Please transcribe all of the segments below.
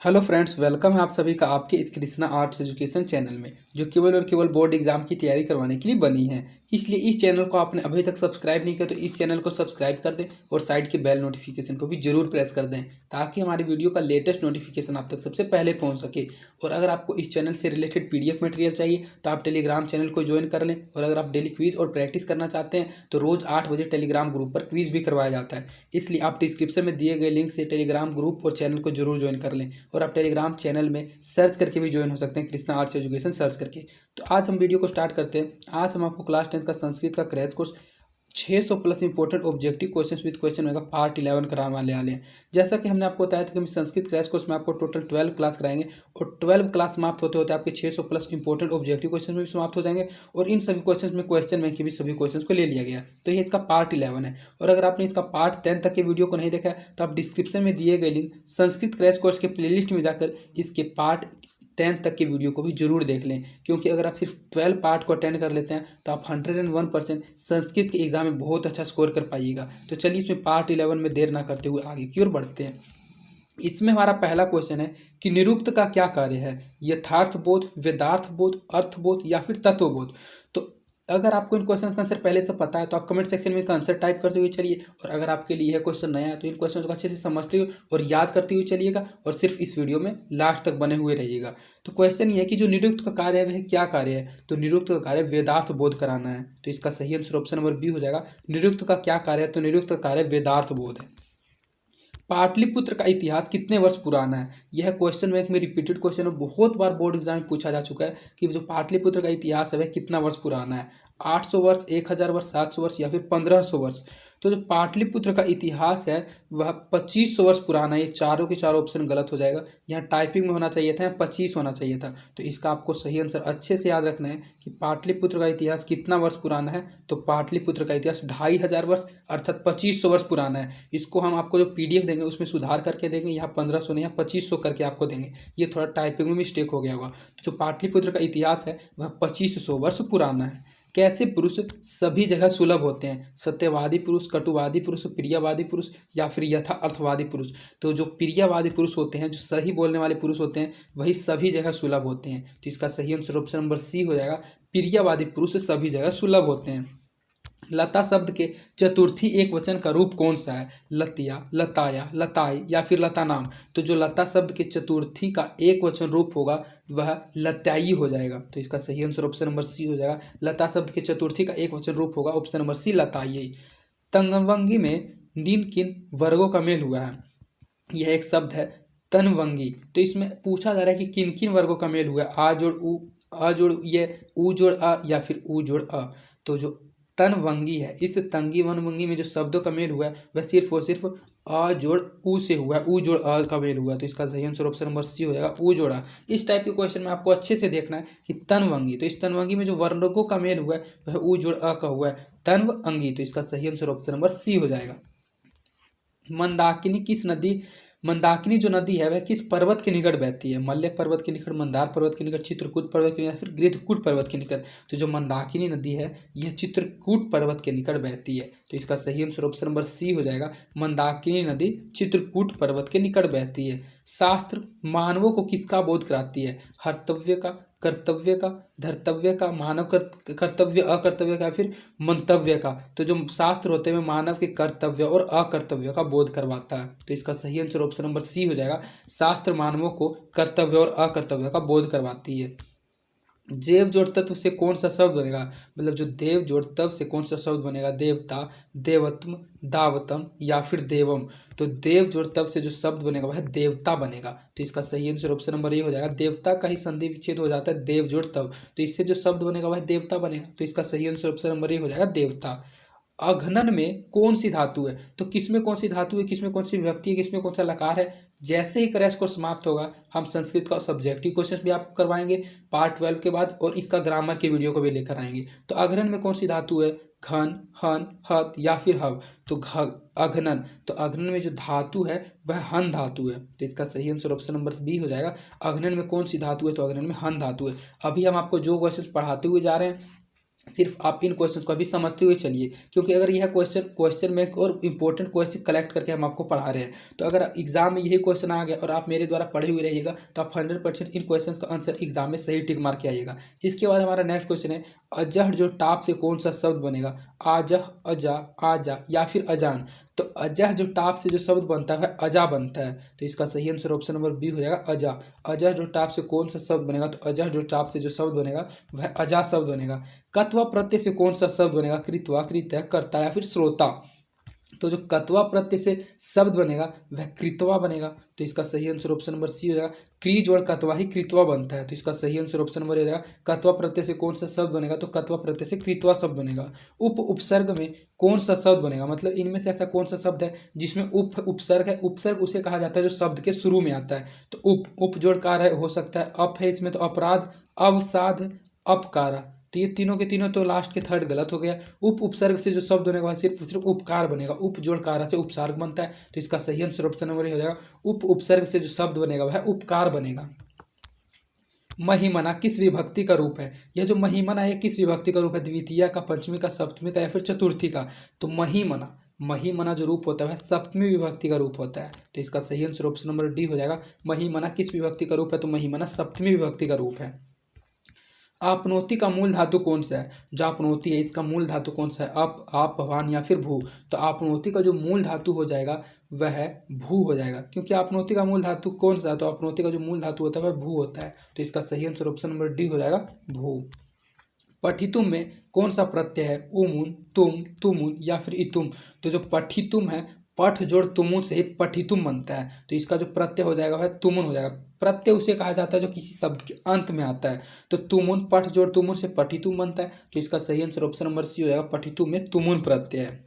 Hello friends, welcome है आप सभी का आपके इस कृष्णा आर्ट्स एजुकेशन चैनल में, जो केवल और केवल बोर्ड एग्जाम की तैयारी करवाने के लिए बनी है। इसलिए इस चैनल को आपने अभी तक सब्सक्राइब नहीं किया तो इस चैनल को सब्सक्राइब कर दें और साइड के बेल नोटिफिकेशन को भी जरूर प्रेस कर दें, ताकि हमारी वीडियो का लेटेस्ट नोटिफिकेशन आप तक सबसे पहले पहुँच सके। और अगर आपको इस चैनल से रिलेटेड PDF मटेरियल चाहिए तो आप टेलीग्राम चैनल को ज्वाइन कर लें। और अगर आप डेली क्विज और प्रैक्टिस करना चाहते हैं तो रोज़ 8 बजे टेलीग्राम ग्रुप पर क्विज भी करवाया जाता है। इसलिए आप डिस्क्रिप्शन में दिए गए लिंक से टेलीग्राम ग्रुप और चैनल को जरूर ज्वाइन कर लें। और आप टेलीग्राम चैनल में सर्च करके भी ज्वाइन हो सकते हैं, कृष्णा आर्ट्स एजुकेशन सर्च करके। तो आज हम वीडियो को स्टार्ट करते हैं। आज हम आपको क्लास 10 का संस्कृत का crash course 600 plus important objective questions with question होगा पार्ट 11 कराने वाले हैं। जैसा कि हमने आपको बताया था कि हम संस्कृत क्रैश कोर्स में आपको टोटल 12 क्लास कराएंगे और 12 क्लास समाप्त होते होते आपके 600 प्लस इंपॉर्टेंट ऑब्जेक्टिव क्वेश्चन भी समाप्त हो जाएंगे। और इन सभी क्वेश्चन में क्वेश्चन बैंक के भी सभी क्वेश्चन को ले लिया गया। तो ये इसका पार्ट 11 है। और अगर आपने इसका पार्ट 10 तक के वीडियो को नहीं देखा है तो आप डिस्क्रिप्शन में दिए गए लिंक संस्कृत क्रैश कोर्स के प्लेलिस्ट में जाकर इसके पार्ट 10 तक के वीडियो को भी जरूर देख लें, क्योंकि अगर आप सिर्फ 12 पार्ट को अटेंड कर लेते हैं तो आप 101% संस्कृत के एग्जाम में बहुत अच्छा स्कोर कर पाइएगा। तो चलिए इसमें पार्ट 11 में देर ना करते हुए आगे की ओर बढ़ते हैं। इसमें हमारा पहला क्वेश्चन है कि निरुक्त का क्या कार्य है? यथार्थ बोध, वेदार्थ बोध, अर्थबोध या फिर तत्वबोध। तो अगर आपको इन क्वेश्चन का आंसर पहले से पता है तो आप कमेंट सेक्शन में इनका आंसर टाइप करते हुए चलिए। और अगर आपके लिए यह क्वेश्चन नया है तो इन क्वेश्चन को अच्छे से समझते हुए और याद करते हुए चलिएगा और सिर्फ इस वीडियो में लास्ट तक बने हुए रहिएगा। तो क्वेश्चन ये है कि जो निरुक्त का कार्य है वह क्या कार्य है? तो निरुक्त का कार्य वेदार्थ बोध कराना है। तो इसका सही आंसर ऑप्शन नंबर बी हो जाएगा। निरुक्त का क्या कार्य है? तो निरुक्त का कार्य वेदार्थ बोध है। पाटलिपुत्र का इतिहास कितने वर्ष पुराना है? यह क्वेश्चन बैंक में रिपीटेड क्वेश्चन है, बहुत बार बोर्ड एग्जाम में पूछा जा चुका है कि जो पाटलिपुत्र का इतिहास है वह कितना वर्ष पुराना है। 800 वर्ष, 1000 वर्ष, 700 वर्ष या फिर 1500 वर्ष। तो जो पाटलिपुत्र का इतिहास है वह 2500 वर्ष पुराना है। ये चारों के चारों ऑप्शन गलत हो जाएगा। यहाँ टाइपिंग में होना चाहिए था, 25 होना चाहिए था। तो इसका आपको सही आंसर अच्छे से याद रखना है कि पाटलिपुत्र का इतिहास कितना वर्ष पुराना है। तो पाटलिपुत्र का इतिहास 2500 वर्ष अर्थात 2500 वर्ष पुराना है। इसको हम आपको जो PDF देंगे उसमें सुधार करके देंगे, यहाँ 1500 नहीं, यहाँ 2500 करके आपको देंगे। ये थोड़ा टाइपिंग में मिस्टेक हो गया होगा। तो जो पाटलिपुत्र का इतिहास है वह 2500 वर्ष पुराना है। कैसे पुरुष सभी जगह सुलभ होते हैं? सत्यवादी पुरुष, कटुवादी पुरुष, प्रियवादी पुरुष या फिर यथा अर्थवादी पुरुष। तो जो प्रियवादी पुरुष होते हैं, जो सही बोलने वाले पुरुष होते हैं, वही सभी जगह सुलभ होते हैं। तो इसका सही आंसर ऑप्शन नंबर सी हो जाएगा। प्रियवादी पुरुष सभी जगह सुलभ होते हैं। लता शब्द के चतुर्थी एक वचन का रूप कौन सा है? लतिया, लताया, लताई या फिर लता नाम। तो जो लता शब्द के चतुर्थी का एक वचन रूप होगा वह लताई हो जाएगा। तो इसका सही आंसर ऑप्शन नंबर सी हो जाएगा। लता शब्द के चतुर्थी का एक वचन रूप होगा ऑप्शन नंबर सी, लताई। तंगवंगी में किन किन वर्गों का मेल हुआ है? यह एक शब्द है तनवंगी। तो इसमें पूछा जा रहा है कि किन किन वर्गों का मेल हुआ है? आ जोड़ उ, अ जोड़ ये, उ जोड़ अ या फिर उ जोड़ अ। तो जो तनवंगी है, इस तंगी वनवंगी में जो शब्दों का मेल हुआ है वह सिर्फ और सिर्फ अ जोड़ उ से हुआ है, उ जोड़ अ का मेल हुआ है। तो इसका सही आंसर ऑप्शन नंबर सी हो जाएगा, उ जोड़ा। इस टाइप के क्वेश्चन में आपको अच्छे से देखना है कि तनवंगी, तो इस तनवंगी में जो वर्णों का मेल हुआ है वह उ जोड़ अ का हुआ है, तनवंगी। तो इसका सही आंसर ऑप्शन नंबर सी हो जाएगा। मंदाकिनी जो नदी है वह किस पर्वत के निकट बहती है? मल्य पर्वत के निकट, मंदार पर्वत के निकट, चित्रकूट पर्वत के निकट या फिर गृधकूट पर्वत के निकट। तो जो मंदाकिनी नदी है यह चित्रकूट पर्वत के निकट बहती है। तो इसका सही आंसर ऑप्शन नंबर सी हो जाएगा। मंदाकिनी नदी चित्रकूट पर्वत के निकट बहती है। शास्त्र मानवों को किसका बोध कराती है? हर्तव्य का, कर्तव्य का, धर्तव्य का, मानव कर्तव्य, अकर्तव्य का, फिर मंतव्य का। तो जो शास्त्र होते हैं मानव के कर्तव्य और अकर्तव्य का बोध करवाता है। तो इसका सही आंसर ऑप्शन नंबर सी हो जाएगा। शास्त्र मानवों को कर्तव्य और अकर्तव्य का बोध करवाती है। देव जोड़ तत्व से कौन सा शब्द बनेगा? मतलब जो देव जोड़ तत्व से कौन सा शब्द बनेगा? देवता, देवत्म, दावतम या फिर देवम। तो देव जोड़ तत्व से जो शब्द बनेगा वह देवता बनेगा। तो इसका सही आंसर ऑप्शन नंबर ए हो जाएगा। देवता का ही संधि विच्छेद हो जाता है देव जोड़ तत्व, तो इससे जो शब्द बनेगा वह देवता बनेगा। तो इसका सही आंसर ऑप्शन नंबर ए हो जाएगा, देवता। अघनन में कौन सी धातु है? तो किसमें कौन सी धातु है, किसमें कौन सी विभक्ति है, किसमें कौन सा लकार है? जैसे ही क्रैश कोर्स समाप्त होगा हम संस्कृत का सब्जेक्टिव क्वेश्चन भी आपको करवाएंगे पार्ट 12 के बाद, और इसका ग्रामर के वीडियो को भी लेकर आएंगे। तो अघनन में कौन सी धातु है? घन, हन, हत या फिर हव। तो अघनन, तो अघनन में जो धातु है वह हन धातु है। तो इसका सही आंसर ऑप्शन नंबर बी हो जाएगा। अघनन में कौन सी धातु है? तो अघनन में हन धातु है। अभी हम आपको जो क्वेश्चन पढ़ाते हुए जा रहे हैं सिर्फ आप इन क्वेश्चन को अभी समझते हुए चलिए, क्योंकि अगर यह क्वेश्चन में और इम्पोर्टेंट क्वेश्चन कलेक्ट करके हम आपको पढ़ा रहे हैं, तो अगर एग्जाम में यही क्वेश्चन आ गया और आप मेरे द्वारा पढ़े हुए रहिएगा तो आप 100% इन क्वेश्चन का आंसर एग्जाम में सही टिक मार के आइएगा। इसके बाद हमारा नेक्स्ट क्वेश्चन है, अजह जो टाप से कौन सा शब्द बनेगा? आजह, अजा, आजा या फिर अजान। तो अजह जो टाप से जो शब्द बनता है वह अजा बनता है, तो इसका सही आंसर ऑप्शन नंबर बी हो जाएगा, अजा। अजह जो टाप से कौन सा शब्द बनेगा? तो अजह जो टाप से जो शब्द बनेगा वह अजा शब्द बनेगा। कत्वा प्रत्यय से कौन सा शब्द बनेगा? कृत्वा, कृत्य, कर्ता या फिर श्रोता। तो जो कत्वा प्रत्यय से शब्द बनेगा वह कृत्वा बनेगा, तो इसका सही आंसर ऑप्शन नंबर सी हो जाएगा। क्री जोड़ कत्वा ही कृत्वा बनता है, तो इसका सही आंसर ऑप्शन नंबर हो जाएगा। कत्वा प्रत्यय से कौन सा शब्द बनेगा? तो कत्वा प्रत्यय से कृत्वा शब्द बनेगा। उपसर्ग में कौन सा शब्द बनेगा? मतलब इनमें से ऐसा कौन सा शब्द है जिसमें उपसर्ग है? उपसर्ग उसे कहा जाता है जो शब्द के शुरू में आता है। तो उप जोड़ कार्य हो सकता है, अप है इसमें तो अपराध, अवसाद, अपकारा। तो ये तीनों के तीनों तो लास्ट के थर्ड गलत हो गया। उपसर्ग से जो शब्द बनेगा वह सिर्फ उपकार बनेगा। उप जोड़ कार से उपसर्ग बनता है, तो इसका सही आंसर ऑप्शन नंबर हो जाएगा। उपसर्ग से जो शब्द बनेगा वह उपकार बनेगा। महिमना किस विभक्ति का रूप है? यह जो महिमना है किस विभक्ति का रूप है? द्वितीय का, पंचमी का, सप्तमी का या फिर चतुर्थी का? तो महिमना जो रूप होता है वह सप्तमी विभक्ति का रूप होता है, तो इसका सही आंसर ऑप्शन नंबर डी हो जाएगा। महिमना किस विभक्ति का रूप है? तो महिमना सप्तमी विभक्ति का रूप है। आपनोति का मूल धातु कौन सा है? जो आपनोति है इसका मूल धातु कौन सा है? आप, वान या फिर भू। तो आपनोति का जो मूल धातु हो जाएगा वह भू हो जाएगा, क्योंकि आपनोति का मूल धातु कौन सा है? तो आपनोति का जो मूल धातु होता है वह भू होता है, तो इसका सही आंसर ऑप्शन नंबर डी हो जाएगा, भू। पठितुम में कौन सा प्रत्यय है? उमुन, तुम, तुमुन या फिर इतुम। तो जो पठितुम है, पठ जोड़ तुमुन से ही पठितुम बनता है, तो इसका जो प्रत्यय हो जाएगा वह तुमुन हो जाएगा। प्रत्यय उसे कहा जाता है जो किसी शब्द के अंत में आता है, तो तुमुन, पठ जोड़ तुमुन से पठितुम बनता है, तो इसका सही आंसर ऑप्शन नंबर सी हो जाएगा, पठितुम में तुमुन प्रत्यय है।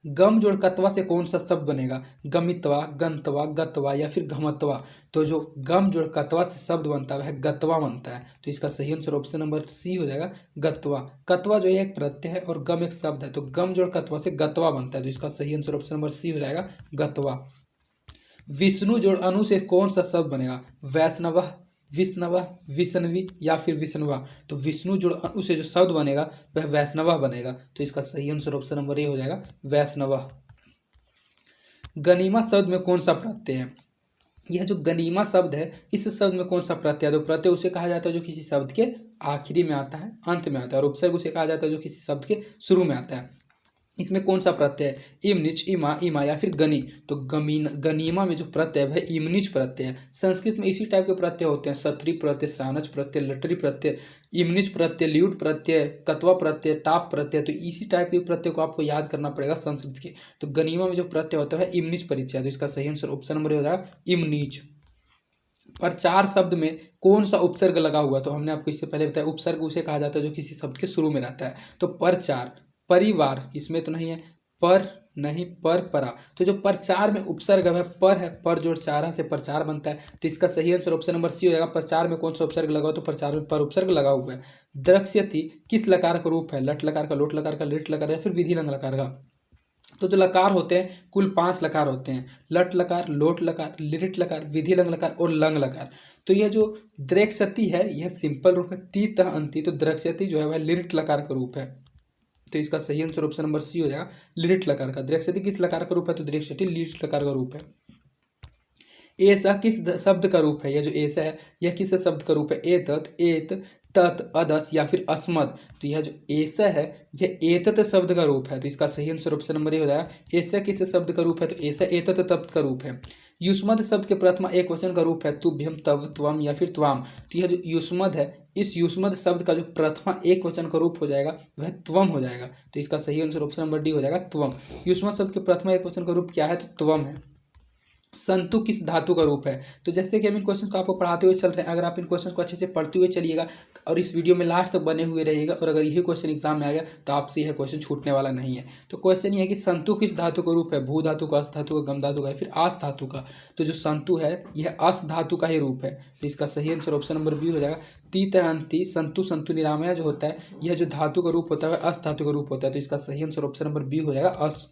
गम जोड़ कत्वा से कौन सा शब्द बनेगा? गमित्वा, गंतवा, गतवा या फिर घमत्वा। तो जो गम जोड़ कत्वा से शब्द बनता है वह गतवा बनता है, तो इसका सही आंसर ऑप्शन नंबर सी हो जाएगा, गतवा। कत्वा जो है एक प्रत्यय है और गम एक शब्द है, तो गम जोड़ कत्वा से गतवा बनता है, तो इसका सही आंसर ऑप्शन नंबर सी हो जाएगा, गतवा। विष्णु जोड़ अनु से कौन सा शब्द बनेगा? वैष्णव, विष्णव, विष्णवी या फिर विष्णुवा। तो विष्णु जोड़ अनु से जो शब्द बनेगा वह वैष्णव बनेगा, तो इसका सही आंसर ऑप्शन नंबर ए हो जाएगा, वैष्णव। गनीमा शब्द में कौन सा प्रत्यय है? यह जो गनीमा शब्द है इस शब्द में कौन सा प्रत्यय है? तो प्रत्यय उसे कहा जाता है जो किसी शब्द के आखिरी में आता है, अंत में आता है, और उपसर्ग उसे कहा जाता है जो किसी शब्द के शुरू में आता है। इसमें कौन सा प्रत्यय है? इमनिच, इमा, इमा या फिर गनी। तो गनीमा में जो प्रत्यय है वह इमनिच प्रत्यय है। संस्कृत में इसी टाइप के प्रत्यय होते हैं, सत्री प्रत्यय, सानच प्रत्यय, लटरी प्रत्यय, इमनिच प्रत्यय, ल्यूट प्रत्यय, कत्वा प्रत्यय, टाप प्रत्यय। तो इसी टाइप के प्रत्यय को आपको याद करना पड़ेगा संस्कृत के। तो गनीमा में जो प्रत्यय होता है इमनिच परिचय, तो इसका सही आंसर ऑप्शन नंबर हो जाएगा, इमनिच। प्रचार शब्द में कौन सा उपसर्ग लगा हुआ? तो हमने आपको इससे पहले बताया उपसर्ग उसे कहा जाता है जो किसी शब्द के शुरू में रहता है। तो प्रचार, परिवार इसमें तो नहीं है, पर नहीं, पर, परा। तो जो प्रचार में उपसर्ग है पर है, पर जोड़ चारा से प्रचार बनता है, तो इसका सही आंसर ऑप्शन नंबर सी हो जाएगा। प्रचार में कौन सा उपसर्ग लगा हो? तो प्रचार में पर उपसर्ग लगा हुआ है। द्रक्ष्यति किस लकार का रूप है? लट लकार का, लोट लकार का, लिट लकार या फिर विधि लंग लकार का। तो जो लकार होते हैं कुल 5 लकार होते हैं, लट लकार, लोट लकार, लिट लकार, विधि लंग लकार और लंग लकार। तो यह जो द्रक्ष्यति है यह सिंपल रूप है, ती तह अंति। तो द्रक्ष्यति जो है वह लिट लकार का रूप है, तो इसका सही आंसर ऑप्शन नंबर सी हो जाएगा, लिट लकार का। द्रक्ष्यति किस लकार का रूप है? तो द्रक्ष्यति लिट लकार का रूप है। ऐसा किस शब्द का रूप है? यह जो ऐसा है यह किस शब्द का रूप है? एतत, एत, तत्, अदस या फिर अस्मद। तो यह जो ऐसा है यह एतत शब्द का रूप है, तो इसका सही आंसर ऑप्शन नंबर ए हो जाएगा। ऐसा किस शब्द का रूप है? तो ऐसा एतत तत् का रूप है। युष्मद शब्द के प्रथमा एक वचन का रूप है तुभ्यम, तव, त्वम या फिर त्वाम। तो यह जो युष्मद है इस युष्मद शब्द का जो प्रथमा एक वचन का रूप हो जाएगा वह त्वम हो जाएगा, तो इसका सही आंसर ऑप्शन नंबर डी हो जाएगा, त्वम। युष्मद शब्द के प्रथमा एक वचन का रूप क्या है? तो त्वम है। संतु किस धातु का रूप है? तो जैसे कि हम इन क्वेश्चन को आपको पढ़ाते हुए चल रहे हैं, अगर आप इन क्वेश्चन को अच्छे से पढ़ते हुए चलिएगा और इस वीडियो में लास्ट तक बने हुए रहिएगा, और अगर यही क्वेश्चन एग्जाम में आ गया तो आपसे यह क्वेश्चन छूटने वाला नहीं है। तो क्वेश्चन ये है कि संतु किस धातु का रूप है? भू धातु का, अस धातु का, गम धातु का या फिर आस धातु का। तो जो संतु है यह अस धातु का ही रूप है, तो इसका सही आंसर ऑप्शन नंबर बी हो जाएगा। तीत अंति, संतु, संतु निरामया जो होता है यह जो धातु का रूप होता है वह अस धातु का रूप होता है, तो इसका सही आंसर ऑप्शन नंबर बी हो जाएगा, अस।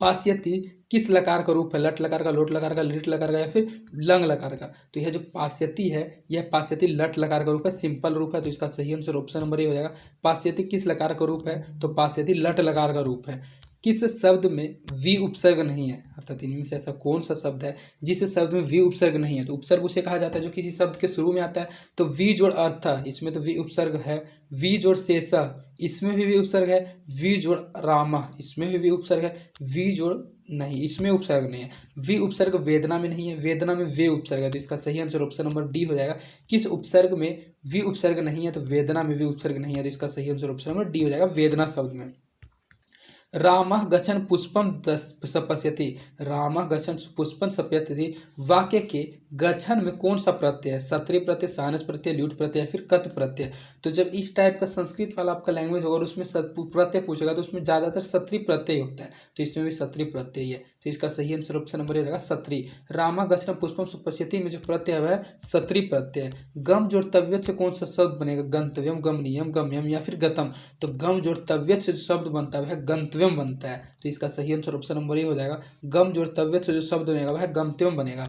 पास्यति किस लकार का रूप है? लट लकार का, लोट लकार का, लिट लकार का या फिर लंग लकार का? तो यह जो पास्यति है यह पास्यति लट लकार का रूप है, सिंपल रूप है। तो इसका सही आंसर ऑप्शन नंबर ए हो जाएगा। पास्यति किस लकार का रूप है? तो पास्यति लट लकार का रूप है। किस शब्द में वी उपसर्ग नहीं है? अर्थात इनमें से ऐसा कौन सा शब्द है जिस शब्द में वी उपसर्ग नहीं है? तो उपसर्ग उसे कहा जाता है जो किसी शब्द के शुरू में आता है। तो वी जोड़ अर्थ, इसमें तो वी उपसर्ग है। वी जोड़ शेष, इसमें भी वी उपसर्ग है। वी जोड़ राम, इसमें भी वी उपसर्ग है। वी जोड़ नहीं, इसमें उपसर्ग नहीं है। वी उपसर्ग वेदना में नहीं है, वेदना में वे उपसर्ग है। तो इसका सही आंसर ऑप्शन नंबर डी हो जाएगा। किस उपसर्ग में वी उपसर्ग नहीं है? तो वेदना में वी उपसर्ग नहीं है। तो इसका सही आंसर ऑप्शन नंबर डी हो जाएगा, वेदना शब्द में। रामः गच्छन् पुष्पम सपश्यति, रामः गच्छन् पुष्पम सपश्यति वाक्य के गच्छन् में कौन सा प्रत्यय है? सत्री प्रत्यय, सानस प्रत्यय, ल्यूट प्रत्यय या फिर कत प्रत्यय? तो जब इस टाइप का संस्कृत वाला आपका लैंग्वेज होगा और उसमें प्रत्यय पूछेगा तो उसमें ज़्यादातर सत्री प्रत्यय होता है। तो इसमें भी सत्री प्रत्यय है। तो इसका सही आंसर ऑप्शन नंबर हो जाएगा सत्री। रामः गच्छन् पुष्पम सपश्यति में जो प्रत्यय है सत्री प्रत्यय। गम जोड़ तव्यत से कौन सा शब्द बनेगा? गंतव्यम, गमनीयम, गम्यम या फिर गतम? तो गम जोड़ तव्यत से जो शब्द बनता है गंतव्यम बनता है। तो इसका सही आंसर ऑप्शन नंबर ए हो जाएगा। गम जोड़ तव्यत से जो शब्द बनेगा वह गंतव्यम बनेगा।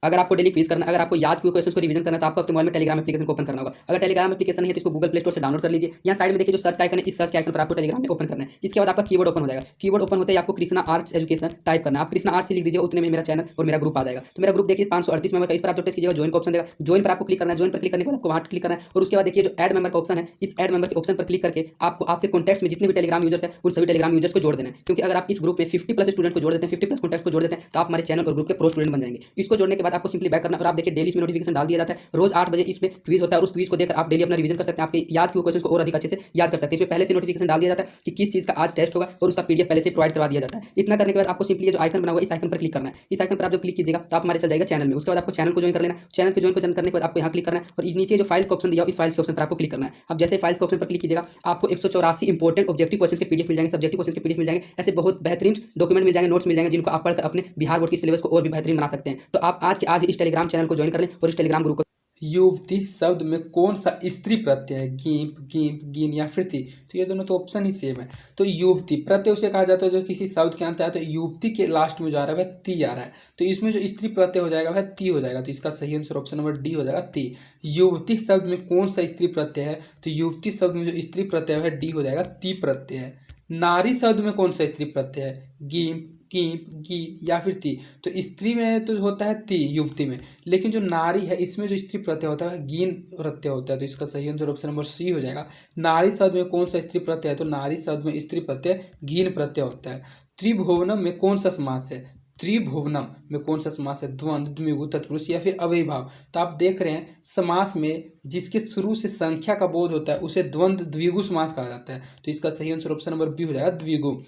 अगर आपको डेली क्विज करना, अगर आपको याद किए क्वेश्चन को रिवीजन करना है तो आपको अपने मोबाइल में टेलीग्राम एप्लीकेशन को ओपन करना होगा। अगर टेलीग्राम एप्लीकेशन नहीं है तो इसको गूगल प्ले स्टोर से डाउनलोड कर लीजिए। यहाँ साइड में देखिए जो सर्च का आइकन है, इस सर्च के आइकन पर आपको टेलीग्राम में ओपन करना है। इसके बाद आपका कीबोर्ड ओपन हो जाएगा। कीबोर्ड ओपन होते ही आपको कृष्णा आर्ट्स एजुकेशन टाइप करना है। आप कृष्णा आर्ट्स लिख दीजिए, उतने में मेरा चैनल और मेरा ग्रुप आ जाएगा। तो मेरा ग्रुप देखिए 538 मेंबर का। इस पर आप जो टेस्ट कीजिएगा ज्वाइन का ऑप्शन देगा, ज्वाइन पर आपको क्लिक करना है। ज्वाइन पर क्लिक करने के बाद आपको वहाँ क्लिक करना है और उसके बाद देखिए जो ऐड मेंबर का ऑप्शन है, इस ऐड मेंबर के ऑप्शन पर क्लिक करके आपको आपके कॉन्टैक्ट्स में जितने भी टेलीग्राम यूजर्स हैं उन सभी टेलीग्राम यूजर्स को जोड़ देना है। क्योंकि अगर आप इस ग्रुप में 50+ स्टूडेंट को जोड़ देते हैं, 50+ कॉन्टैक्ट को जोड़ देते हैं तो आप हमारे चैनल और ग्रुप के प्रो स्टूडेंट बन जाएंगे। इसको जोड़ने के बाद आपको सिंपली बैक करना और आप देखिए डेली इसमें नोटिफिकेशन डाल दिया जाता है। रोज 8 बजे इसमें क्विज होता है और उस क्विज को देखकर आप डेली अपना रिवीजन कर सकते हैं। आपके याद किए क्वेश्चन को और अधिक अच्छे से याद कर सकते हैं। इसमें पहले से नोटिफिकेशन डाल दिया जाता है कि किस चीज़ का आज टेस्ट होगा और उसका पीडीएफ पहले से प्रोवाइड करवा दिया जाता है। इतना करने के बाद आपको सिंपली जो आइकन बना हुआ है इस आइकन पर क्लिक करना है। इस आइकन पर आप जब क्लिक कीजिएगा तो आप हमारे चल जाएगा चैनल में। उसके बाद आपको चैनल को ज्वाइन कर लेना। चैनल को ज्वाइन करने के बाद आपको यहाँ क्लिक करना है और नीचे जो फाइल्स का ऑप्शन दिया इस फाइल्स के ऑप्शन पर आपको क्लिक करना है। अब जैसे फाइल्स के ऑप्शन पर क्लिक कीजिएगा आपको 184 इंपॉर्टेंट ऑब्जेक्टिव क्वेश्चन के पीडीएफ मिल जाएंगे, सब्जेक्टिव क्वेश्चन के पीडीएफ मिल जाएंगे। ऐसे बहुत बेहतरीन डॉक्यूमेंट मिल जाएंगे, नोट्स मिल जाएंगे जिनको आप पढ़कर अपने बिहार बोर्ड की सिलेबस को और भी बेहतरीन बना सकते हैं। तो आप आज के आज इस टेलीग्राम चैनल को ज्वाइन कर लें और इस टेलीग्राम ग्रुप को। युवती शब्द में कौन सा स्त्री प्रत्यय है? गीप, गीप, गीन या फिर ती? तो ये दोनों तो ऑप्शन ही सेम है। तो युवती प्रत्यय उसे कहा जाता है जो किसी शब्द के अंत है। तो युवती के लास्ट में जो आ रहा है वह ती आ रहा है। तो इसमें जो स्त्री प्रत्यय हो जाएगा वह ती हो जाएगा। तो इसका सही आंसर ऑप्शन नंबर डी हो जाएगा, ती। युवती शब्द में कौन सा स्त्री प्रत्यय है? तो युवती शब्द में जो स्त्री प्रत्यय है डी हो जाएगा, ती प्रत्यय है। नारी शब्द में कौन सा स्त्री प्रत्यय है? गीप, कीप, गी या फिर ती? तो स्त्री में तो होता है ती युवती में, लेकिन जो नारी है इसमें जो स्त्री प्रत्यय होता है गीन प्रत्यय होता है। तो इसका सही आंसर ऑप्शन नंबर सी हो जाएगा। नारी शब्द में कौन सा स्त्री प्रत्यय है? तो नारी शब्द में स्त्री प्रत्यय गीन प्रत्यय होता है। त्रिभुवनम में कौन सा समास है? त्रिभुवनम में कौन सा समास है? द्वंद्व, द्विगु, तत्पुरुष या फिर अव्ययीभाव? तो आप देख रहे हैं समास में जिसके शुरू से संख्या का बोध होता है उसे द्वंद्व द्विगु समास कहा जाता है। तो इसका सही आंसर ऑप्शन नंबर बी हो जाएगा, द्विगु।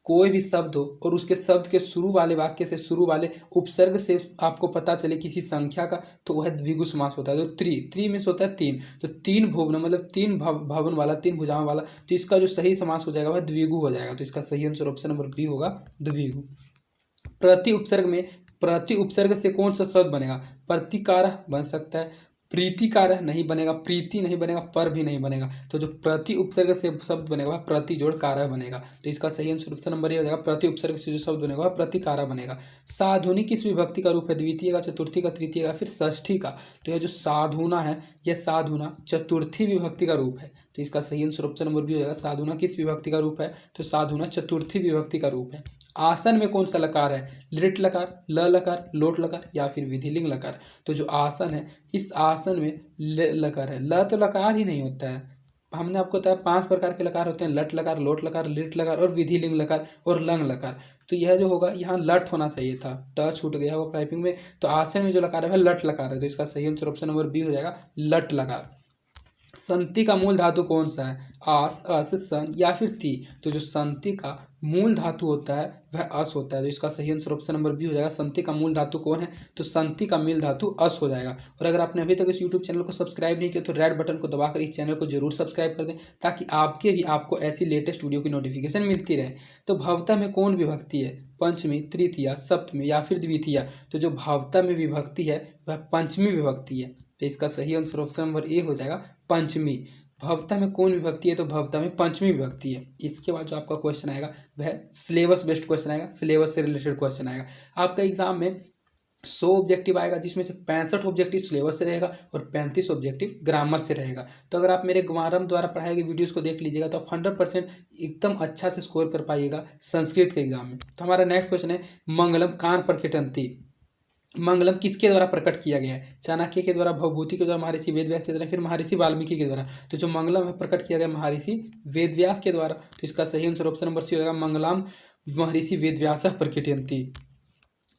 कोई भी शब्द हो और उसके शब्द के शुरू वाले वाक्य से शुरू वाले उपसर्ग से आपको पता चले किसी संख्या का तो वह द्विगु समास होता है। तो त्रि में होता है तीन। तो तीन भुवन मतलब तीन भवन वाला, तीन भुजाओं वाला। तो इसका जो सही समास हो जाएगा वह द्विगु हो जाएगा। तो इसका सही आंसर ऑप्शन नंबर बी होगा, द्विगु। प्रति उपसर्ग में प्रति उपसर्ग से कौन सा शब्द बनेगा? प्रतिकारः बन सकता है, प्रीतिकारः नहीं बनेगा, प्रीति नहीं बनेगा, पर भी नहीं बनेगा। तो जो प्रति उपसर्ग से शब्द बनेगा वह प्रति जोड़ कारः बनेगा। तो इसका सही आंसर ऑप्शन नंबर ये हो जाएगा, प्रति उपसर्ग से जो शब्द बनेगा वह प्रतिकारः बनेगा। साधुनी किस विभक्ति का रूप है? द्वितीय का, चतुर्थी का, तृतीय का, फिर षष्ठी का? तो यह जो साधुना है यह साधुना चतुर्थी विभक्ति का रूप है। तो इसका सही आंसर ऑप्शन नंबर बी हो जाएगा। साधुना किस विभक्ति का रूप है? तो साधुना चतुर्थी विभक्ति का रूप है। आसन में कौन सा लकार है? लिट लकार, ल लकार, लोट लकार या फिर विधिलिंग लकार? तो जो आसन है इस आसन में ल लकार है। ल तो लकार ही नहीं होता है। हमने आपको बताया 5 प्रकार के लकार होते हैं, लट लकार, लोट लकार, लिट लकार और विधिलिंग लकार और लंग लकार। तो यह जो होगा यहाँ लट होना चाहिए था, ट छूट गया होगा टाइपिंग में। तो आसन में जो लकार है वह लट लकार है। तो इसका सही आंसर ऑप्शन नंबर बी हो जाएगा, लट लकार। संति का मूल धातु कौन सा है? आस, अस, सन या फिर ती? तो जो संति का मूल धातु होता है वह अस होता है। तो इसका सही आंसर ऑप्शन नंबर बी हो जाएगा। संति का मूल धातु कौन है? तो संति का मूल धातु अस हो जाएगा। और अगर आपने अभी तक इस यूट्यूब चैनल को सब्सक्राइब नहीं किया तो रेड बटन को दबाकर इस चैनल को जरूर सब्सक्राइब कर दें ताकि आपको ऐसी लेटेस्ट वीडियो की नोटिफिकेशन मिलती रहे। तो भवता में कौन विभक्ति है? पंचमी, तृतीया, सप्तमी या फिर द्वितीया? तो जो भवता में विभक्ति है वह पंचमी विभक्ति है। तो इसका सही आंसर ऑप्शन नंबर ए हो जाएगा, पंचमी। भवता में कौन विभक्ति है? तो भवता में पंचमी विभक्ति है। इसके बाद जो आपका क्वेश्चन आएगा वह सिलेबस बेस्ड क्वेश्चन आएगा, सिलेबस से रिलेटेड क्वेश्चन आएगा। आपका एग्जाम में 100 ऑब्जेक्टिव आएगा, जिसमें से 65 ऑब्जेक्टिव सिलेबस से रहेगा और 35 ऑब्जेक्टिव ग्रामर से रहेगा। तो अगर आप मेरे ग्वारम द्वारा पढ़ाई गई वीडियोस को देख लीजिएगा तो आप 100% एकदम अच्छा से स्कोर कर पाइएगा संस्कृत के एग्जाम में। तो हमारा नेक्स्ट क्वेश्चन है, मंगलम कान प्रकटन्ति। मंगलम किसके द्वारा प्रकट किया गया है? चाणक्य के द्वारा, भवभूति के द्वारा, महर्षि वेदव्यास के द्वारा, फिर महर्षि वाल्मीकि के द्वारा। तो जो मंगलम है प्रकट किया गया महर्षि वेदव्यास के द्वारा। तो इसका सही आंसर ऑप्शन नंबर सी होगा, मंगलम महर्षि वेदव्यास प्रकटयन्ति।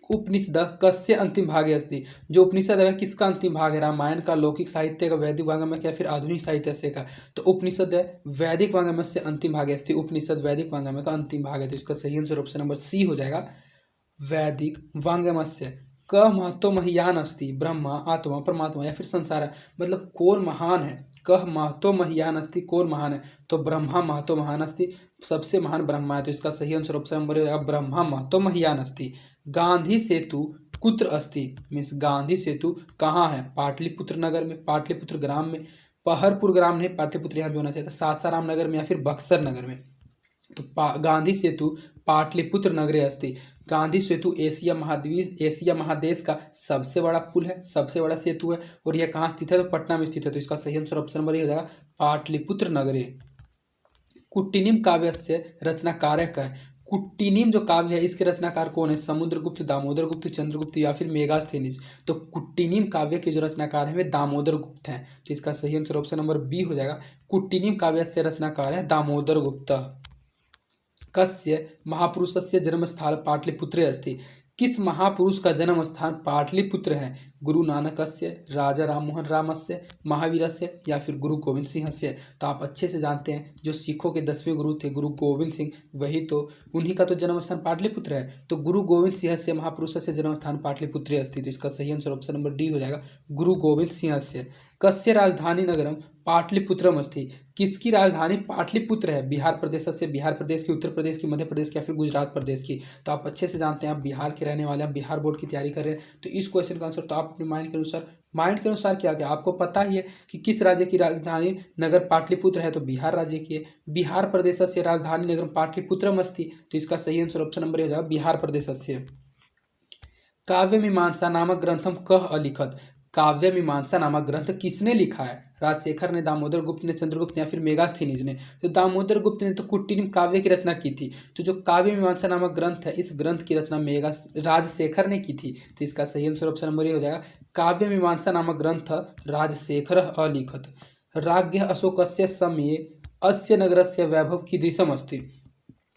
उपनिषद कस्य अंतिम भागे अस्ति। जो उपनिषद है किसका अंतिम भाग है? रामायण का, लौकिक साहित्य का, वैदिक वांग्मय का, फिर आधुनिक साहित्य का। तो उपनिषद है वैदिक वांग्मय से अंतिम भागे अस्ति। उपनिषद वैदिक वांग्मय का अंतिम भाग है। तो इसका सही आंसर ऑप्शन नंबर सी हो जाएगा, वैदिक वांग्मय से। क महतो महियान अस्ति। ब्रह्मा, आत्मा, परमात्मा या फिर संसार, मतलब कौन महान है? कह महतो महियान अस्ति, कौन महान है? तो ब्रह्मा महतो महान अस्ति, सबसे महान ब्रह्मा है। तो इसका सही आंसर ऑप्शन नंबर हो जाएगा, ब्रह्मा महतो महियान अस्ति। गांधी सेतु कुत्र अस्ति, मीन्स गांधी सेतु कहाँ है? पाटलिपुत्र नगर में, पाटलिपुत्र ग्राम में, पहरपुर ग्राम नहीं, पाटलिपुत्र यहाँ भी होना चाहिए था, सासाराम नगर में या फिर बक्सर नगर में। तो गांधी सेतु पाटलिपुत्र नगरे अस्ति। गांधी सेतु एशिया महाद्वीप, एशिया महादेश का सबसे बड़ा पुल है, सबसे बड़ा सेतु है, और यह कहाँ स्थित है? तो पटना में स्थित है। तो इसका सही आंसर ऑप्शन नंबर ये हो जाएगा, पाटलिपुत्र नगरे। कुट्टिनिम काव्य से रचनाकार है। कुट्टिनिम जो काव्य है इसके रचनाकार कौन है? समुद्रगुप्त, दामोदर गुप्त, चंद्रगुप्त या फिर मेगास्थेनिस। तो कुट्टिनिम काव्य के जो रचनाकार है वे दामोदर गुप्त हैं। तो इसका सही आंसर ऑप्शन नंबर बी हो जाएगा, कुट्टिनिम काव्य से रचनाकार है दामोदर गुप्त। कस्य महापुरुषस्य जन्मस्थल पाटलिपुत्रे अस्ति। किस महापुरुष का जन्म स्थान पाटलिपुत्र है? गुरु नानकस्य, राजा राममोहन रामस्य, महावीरस्य या फिर गुरु गोविंद सिंहस्य। तो आप अच्छे से जानते हैं जो सिखों के 10वें गुरु थे गुरु गोविंद सिंह, वही तो उन्हीं का तो जन्म स्थान पाटलिपुत्र है। तो गुरु गोविंद सिंहस्य महापुरुषस्य जन्म स्थान पाटलिपुत्रे अस्ति। तो इसका सही आंसर ऑप्शन नंबर डी हो जाएगा, गुरु गोविंद सिंहस्य। कस्य राजधानी नगरम पाटलिपुत्रम अस्ति। किसकी राजधानी पाटलिपुत्र है? बिहार प्रदेश से, बिहार प्रदेश की, उत्तर प्रदेश की, मध्य प्रदेश की या फिर गुजरात प्रदेश की। तो आप अच्छे से जानते हैं, आप बिहार के रहने वाले हैं, बिहार बोर्ड की तैयारी कर रहे हैं। तो इस क्वेश्चन का आंसर तो आप अपने माइंड के अनुसार क्या क्या आपको पता ही है कि किस राज्य की राजधानी नगर पाटलिपुत्र है? तो बिहार राज्य की है। बिहार प्रदेश से राजधानी नगर पाटलिपुत्रम अस्ति। तो इसका सही आंसर ऑप्शन नंबर हो जाएगा, बिहार प्रदेश से। काव्य मीमांसा नामक ग्रंथम कह अलिखत। काव्य मीमांसा नामक ग्रंथ किसने लिखा है? राजशेखर ने, दामोदर गुप्त ने, चंद्रगुप्त ने या फिर मेगास्थनीज ने। तो दामोदर गुप्त ने तो कुट्टिनिम काव्य की रचना की थी। तो जो काव्य मीमांसा नामक ग्रंथ है इस ग्रंथ की रचना राजशेखर ने की थी। तो इसका सही आंसर ऑप्शन नंबर ये हो जाएगा, काव्य मीमांसा नामक ग्रंथ राजशेखर अलिखत। राज्ञ अशोकस्य समये अस्य नगरस्य वैभव कीदृशम् अस्ति।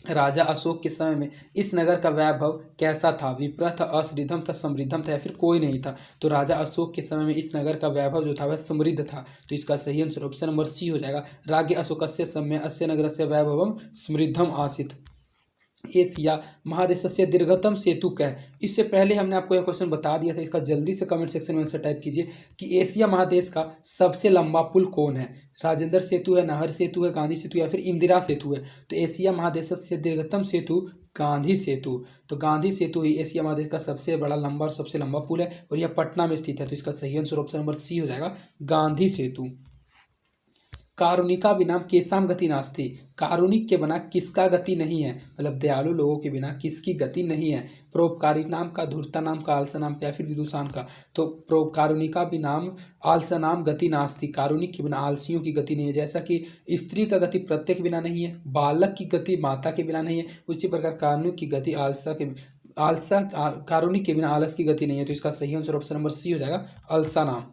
राजा अशोक के समय में इस नगर का वैभव कैसा था? विप्रह था, असमृद्धम था, समृद्धम था या फिर कोई नहीं था। तो राजा अशोक के समय में इस नगर का वैभव जो था वह समृद्ध था। तो इसका सही आंसर ऑप्शन नंबर सी हो जाएगा, राज्ञ अशोकस्य समय अस्य नगरस्य वैभवम समृद्धम आसीत्। एशिया महादेशस्य दीर्घतम सेतु क्या है? इससे पहले हमने आपको यह क्वेश्चन बता दिया था, इसका जल्दी से कमेंट सेक्शन में आंसर टाइप कीजिए कि एशिया महादेश का सबसे लंबा पुल कौन है? राजेंद्र सेतु है, नाहर सेतु है, गांधी सेतु या फिर इंदिरा सेतु है। तो एशिया महादेशस्य दीर्घतम सेतु गांधी सेतु। तो गांधी सेतु ही एशिया महादेश का सबसे बड़ा लंबा और सबसे लंबा पुल है और यह पटना में स्थित है। तो इसका सही आंसर ऑप्शन नंबर सी हो जाएगा, गांधी सेतु। कारुणिका बिना केसाम गति नास्ति। कारुणिक के बिना किसका गति नहीं है? मतलब दयालु लोगों के बिना किसकी गति नहीं है? परोपकारी नाम का, धूर्ता नाम का, आलसा नाम का या फिर विदुषान का। तो कारुणिका बिनाम आलसा नाम गति नास्ति। कारुणिक के बिना आलसियों की गति नहीं है। जैसा कि स्त्री का गति प्रत्यय के बिना नहीं है, बालक की गति माता के बिना नहीं है, उसी प्रकार कारुणिक की गति कारुणिक के बिना आलस की गति नहीं है। तो इसका सही आंसर ऑप्शन नंबर सी हो जाएगा, अलसा नाम।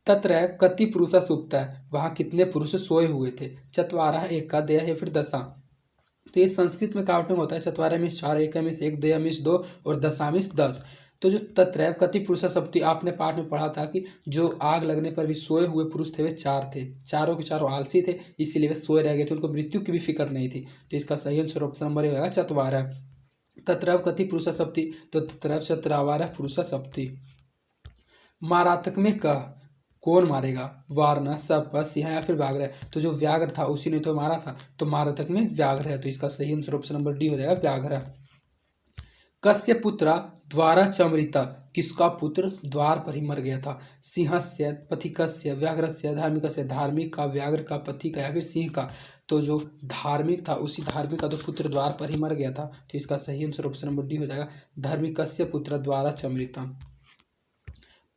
तत्र कति पुरुषा सुप्ता है, वहाँ कितने पुरुष सोए हुए थे? चत्वारः, एका, दया या फिर दशा। तो ये संस्कृत में काउंटिंग होता है, चत्वारः मीन्स 4, एका मीन्स 1, दया मीन्स 2 और दशा मीन्स 10। तो जो तत्र कति पुरुषा सप्ती आपने पाठ में पढ़ा था कि जो आग लगने पर भी सोए हुए पुरुष थे वे 4 थे, चारों के चारों आलसी थे, इसीलिए वे सोए रह गए थे, उनको मृत्यु की भी फिक्र नहीं थी। तो इसका सही आंसर ऑप्शन नंबर होगा चत्वारः। तत्र कति पुरुषा सप्ती, तो तत्र चतुरावारः पुरुषा सप्ती। मारात्मक में कह कौन मारेगा? वार्ण, सर्प, सिंह या फिर व्याघ्र। तो जो व्याघ्र था उसी ने तो मारा था, तो मारात्मक में व्याघ्र है। तो इसका सही आंसर ऑप्शन नंबर डी हो जाएगा, व्याघ्र। कस्य पुत्रा द्वारा चमरिता, किसका पुत्र द्वार पर ही मर गया था। सिंहस्य, पथिकस्य, व्याघ्रस्य, धार्मिकस्य, धार्मिक का, व्याघ्र का, पथि का या फिर सिंह का। तो जो धार्मिक था उसी धार्मिक का तो पुत्र द्वार पर ही मर गया था, तो इसका सही आंसर ऑप्शन नंबर डी हो जाएगा, धार्मिकस्य पुत्र द्वारा चमरिता।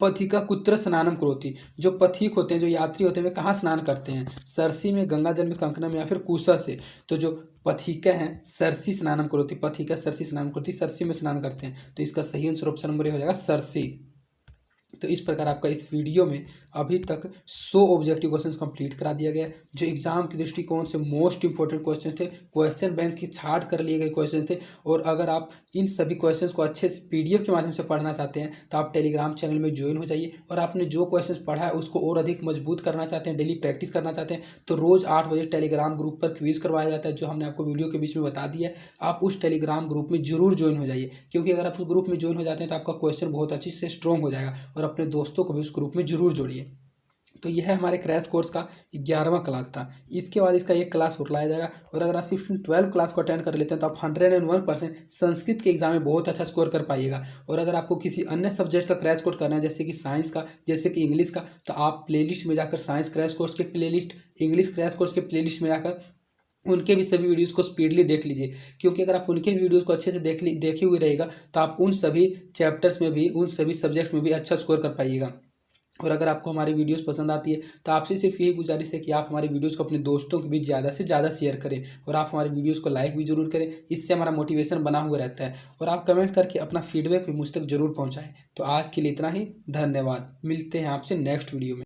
पथिका कुत्र स्नानम करोति, जो पथिक होते हैं, जो यात्री होते हैं, वे कहाँ स्नान करते हैं। सरसी में, गंगा जल में, कंकणम या फिर कुशा से। तो जो पथिका हैं सरसी स्नानम करोति, पथिका सरसी स्नानम करोति, सरसी में स्नान करते हैं, तो इसका सही आंसर ऑप्शन नंबर ए हो जाएगा सरसी। तो इस प्रकार आपका इस वीडियो में अभी तक 100 ऑब्जेक्टिव क्वेश्चंस कंप्लीट करा दिया गया, जो एग्जाम के दृष्टिकोण से मोस्ट इंपॉर्टेंट क्वेश्चन थे, क्वेश्चन बैंक की छाट कर लिए गए क्वेश्चन थे। और अगर आप इन सभी क्वेश्चंस को अच्छे से PDF के माध्यम से पढ़ना चाहते हैं तो आप टेलीग्राम चैनल में ज्वाइन हो जाइए। और आपने जो क्वेश्चन पढ़ा है उसको और अधिक मजबूत करना चाहते हैं, डेली प्रैक्टिस करना चाहते हैं, तो रोज़ 8 बजे टेलीग्राम ग्रुप पर क्विज करवाया जाता है, जो हमने आपको वीडियो के बीच में बता दिया है। आप उस टेलीग्राम ग्रुप में जरूर ज्वाइन हो जाइए, क्योंकि अगर आप उस ग्रुप में ज्वाइन हो जाते हैं तो आपका क्वेश्चन बहुत अच्छी से स्ट्रॉन्ग हो जाएगा। और अपने दोस्तों को भी उस ग्रुप में जरूर जोड़िए। तो यह है हमारे क्रैश कोर्स का 11वां क्लास था। इसके बाद इसका एक क्लास और लाया जाएगा। और अगर आप सिर्फ 12 क्लास को अटेंड कर लेते हैं तो आप 101% संस्कृत के एग्जाम में बहुत अच्छा स्कोर कर पाइएगा। और अगर आपको किसी अन्य सब्जेक्ट का क्रैश कोर्स करना है, जैसे कि साइंस का, जैसे कि इंग्लिश का, तो आप प्लेलिस्ट में जाकर साइंस क्रैश कोर्स के प्लेलिस्ट, इंग्लिश क्रैश कोर्स के प्लेलिस्ट में जाकर उनके भी सभी वीडियोज़ को स्पीडली देख लीजिए। क्योंकि अगर आप उनके वीडियोज़ को अच्छे से देखे हुए रहेगा तो आप उन सभी चैप्टर्स में भी, उन सभी सब्जेक्ट में भी अच्छा स्कोर कर पाइएगा। और अगर आपको हमारी वीडियोस पसंद आती है तो आपसे सिर्फ यही गुजारिश है कि आप हमारी वीडियोस को अपने दोस्तों के बीच ज़्यादा से ज़्यादा शेयर करें। और आप हमारी वीडियोस को लाइक भी जरूर करें, इससे हमारा मोटिवेशन बना हुआ रहता है। और आप कमेंट करके अपना फीडबैक भी मुझ तक जरूर पहुँचाएँ। तो आज के लिए इतना ही, धन्यवाद। मिलते हैं आपसे नेक्स्ट वीडियो में।